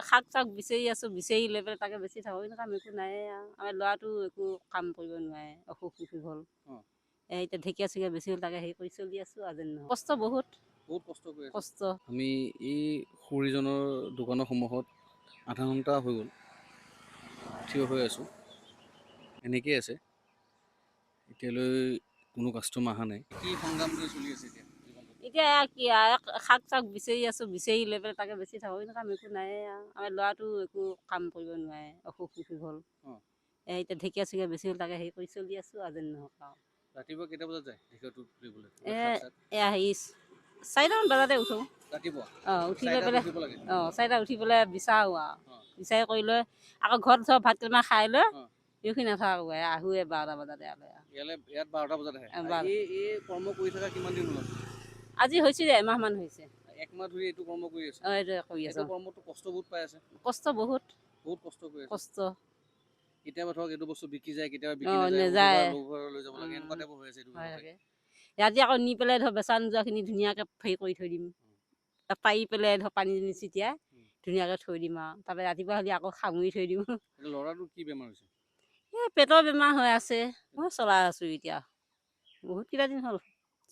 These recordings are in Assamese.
শাক চাক বিচাৰি আছোঁ, বিচাৰি লৈ পেলাই তাকে বেছি থাকোঁ, কিন্তু কাম একো নাই আৰু আমাৰ ল'ৰাটো একো কাম কৰিব নোৱাৰে, অসুখ বিসুখ হ'ল। এতিয়া ঢেকীয়া চেকীয়া বেছি হ'ল, তাকে হেৰি কৰি চলি আছোঁ আৰু যেন নহয়। কষ্ট বহুত কষ্ট কৰি আছে। কষ্ট। আমি এই খুৰীজনৰ দোকানৰ সন্মুখত আধা ঘণ্টা হৈ গ'ল থিয় হৈ আছোঁ, এনেকেই আছে, এতিয়ালৈ কোনো কাষ্টমাৰ অহা নাই। কি সংগ্ৰাম কৰি চলি আছে এতিয়া কি আৰু শাক চাক বিচাৰি আছোঁ, বিচাৰি লৈ পেলাই তাকে বেছি থাকোঁ, কিন্তু কাম একো নাই আৰু আমাৰ ল'ৰাটো একো কাম কৰিব নোৱাৰে, অসুখ বিসুখ হ'ল। এতিয়া ঢেকীয়া চেকীয়া বেছি হ'ল, তাকে হেৰি কৰি চলি আছোঁ আৰু যেন নহওক আৰু। ৰাতিপুৱা কেইটা বজাত যায় ঢেকীয়াটো তুলিবলৈ? হেৰি 4টামান বজাতে উঠোঁ। ৰাতিপুৱা উঠি লৈ পেলাই 4টাত উঠি পেলাই বিচাৰোঁ আৰু বিচাৰি কৰি লৈ আকৌ ঘৰত ধৰ ভাত কেইটামান খাই লৈ এইখিনি নাথাকোঁ, আহোঁৱে 12টা বজাতে ইয়াত 12টা বজাত আহে। এই কৰ্ম কৰি থকা কিমান দিন হ'ল? আজি হৈছে যে এমাহমান হৈছে। একমাহ ধৰি এইটো কৰ্ম কৰি আছে? এইটো কৰি আছোঁ। কৰ্মটো কষ্ট বহুত পাই আছে? কষ্ট বহুত কষ্ট কৰি আছে। কষ্ট। কেতিয়াবা ধৰক এইটো বস্তু বিকি যায়, কেতিয়াবা বিকি নাযায়। লৈ যাব লাগে, এনেকুৱা টাইপৰ হৈ আছে এইটো ব্যৱসায়। আজি আকৌ নি পেলাই ধৰ বেচা নোযোৱাখিনি ধুনীয়াকৈ হেৰি কৰি থৈ দিম, পাৰি পেলাই ধৰ পানী ছটিয়াই ধুনীয়াকৈ থৈ দিম আৰু তাৰপৰা ৰাতিপুৱা হ'লে আকৌ সামৰি থৈ দিম। ল'ৰাটোৰ কি বেমাৰ হৈছে? এই পেটৰ বেমাৰ হৈ আছে, মই চলাই আছোঁ এতিয়া বহুত কেইটা দিন হ'ল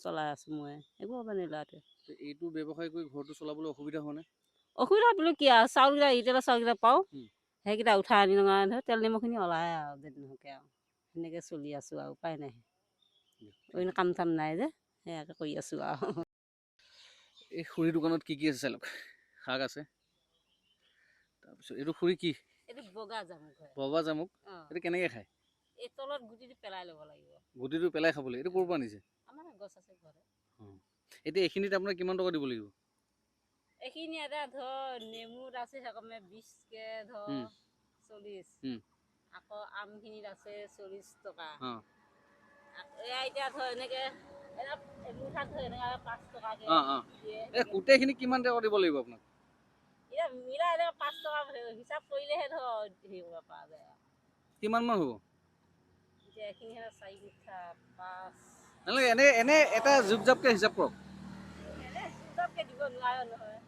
চলাই আছোঁ, মই একো হ'ব নাই ল'ৰাটোৱে। এইটো ব্যৱসায় কৰি ঘৰটো চলাবলৈ অসুবিধা হোৱা নাই? অসুবিধা বোলো কি আৰু চাউলকেইটা ৰিটেইলৰ চাউলকেইটা পাওঁ, সেইকেইটা উঠাই আনি লওঁ ধৰ তেল নিমখখিনি ওলাই আৰু যেন নহওকে আৰু সেনেকৈ চলি আছোঁ আৰু উপায় নাই। অন্য কাম চাম নাই যে সেয়াকে কৰি আছোঁ আৰু। এই খুৰী দোকানত কি কি আছে চাই লওক। শাক আছে, তাৰপিছত এইটো খুৰী কি? এইটো বগা জামুক। বগা জামুক? এইটো কেনেকৈ খায়? এই তলত গুটিটো পেলাই ল'ব লাগিব। গুটিটো পেলাই খাব লাগে? এইটো ক'ৰ পৰা আনিছে? আমাৰ গছ আছে ঘৰতে। এতিয়া এইখিনিত আপোনাৰ কিমান টকা দিব লাগিব? এইখিনি এটা ধৰ নেমুত আছে সেইকমে 20কৈ ধৰ 40, আকৌ আমখিনিত আছে 40 টকা। এয়া এতিয়া ধৰ এনেকৈ মুঠাত ধৰ এনেকৈ 5 টকাকৈ দিয়ে। গোটেইখিনি কিমান টকা দিব লাগিব আপোনাক? এতিয়া মিলাই এনেকৈ 5 টকা হিচাপ কৰিলেহে ধৰ হেৰি কৰিব পৰা যায় আৰু। কিমান মান হ'ব? এতিয়া এইখিনি 4 মুঠা 5। নালাগে, এনে এটা জুপ জাপকৈ হিচাপ কৰক। এনে জুপ জাপকৈ দিব নোৱাৰো নহয়।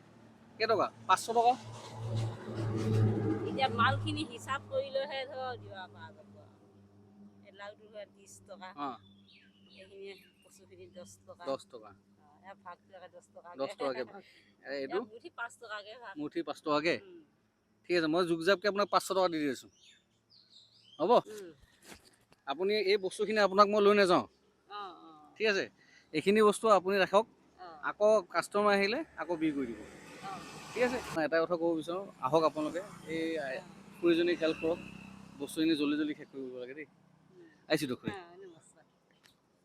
কেইটকা? 500 টকা? এতিয়া মালখিনি হিচাপ কৰিলৈহে ধৰ দিব পৰা যাব। এই লাওটো ধৰ 30 টকা, এইখিনি কচুখিনি 10 টকা। 10 টকা। ভাগটো 10 টকাকৈ। 10 টকাকৈ ভাগ। এইটো মুঠি 5 টকাকৈ ভাগ। মুঠি 5 টকাকৈ? ঠিক আছে, মই জুপ জাপকৈ আপোনাক 500 টকা দি আছোঁ, হ'ব? আপুনি এই বস্তুখিনি আপোনাক মই লৈ নাযাওঁ, ঠিক আছে? এইখিনি বস্তু আপুনি ৰাখক, আকৌ কাষ্টমাৰ আহিলে আকৌ বিক্ৰী কৰি দিব, ঠিক আছে? মই এটা কথা ক'ব বিচাৰোঁ, আহক আপোনালোকে এই খুৰীজনীক হেল্প কৰক, বস্তুখিনি জল্দি জল্দি শেষ কৰিব লাগে দেই। আহিছোঁ দিয়ক খুৰী।